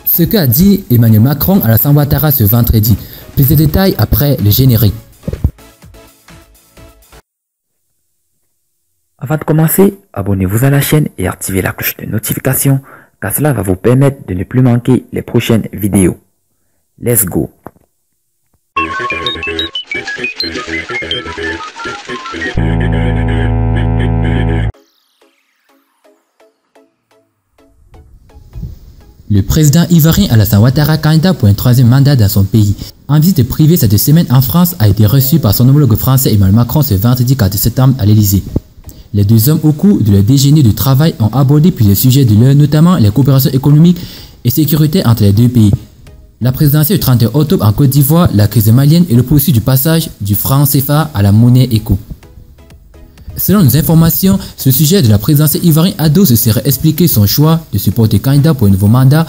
Ce qu'a dit Emmanuel Macron à Alassane Ouattara ce vendredi. Plus de détails après le générique. Avant de commencer, abonnez-vous à la chaîne et activez la cloche de notification car cela va vous permettre de ne plus manquer les prochaines vidéos. Let's go! Le président ivoirien Alassane Ouattara, candidat pour un troisième mandat dans son pays, en visite privée cette semaine en France, a été reçu par son homologue français Emmanuel Macron ce vendredi 4 septembre à l'Elysée. Les deux hommes, au cours de leur déjeuner de travail, ont abordé plusieurs sujets de l'heure, notamment les coopérations économiques et sécuritaires entre les deux pays, la présidentielle du 31 octobre en Côte d'Ivoire, la crise malienne et le poursuite du passage du franc CFA à la monnaie éco. Selon nos informations, ce sujet de la présidentielle ivoirienne Ado se serait expliqué son choix de se porter candidat pour un nouveau mandat,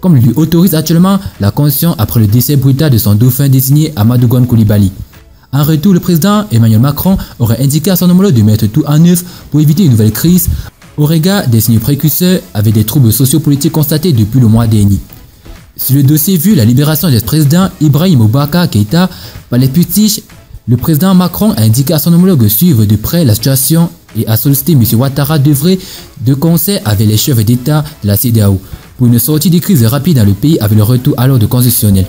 comme lui autorise actuellement la Constitution après le décès brutal de son dauphin désigné Amadou Gon Coulibaly. En retour, le président Emmanuel Macron aurait indiqué à son homologue de mettre tout en œuvre pour éviter une nouvelle crise au regard des signes précurseurs avec des troubles sociopolitiques constatés depuis le mois dernier. Sur le dossier vu la libération du président Ibrahim Boubacar Keïta par les putiches, le président Macron a indiqué à son homologue de suivre de près la situation et a sollicité M. Ouattara d'œuvrer de concert avec les chefs d'État de la CEDEAO pour une sortie de crise rapide dans le pays avec le retour à l'ordre constitutionnel.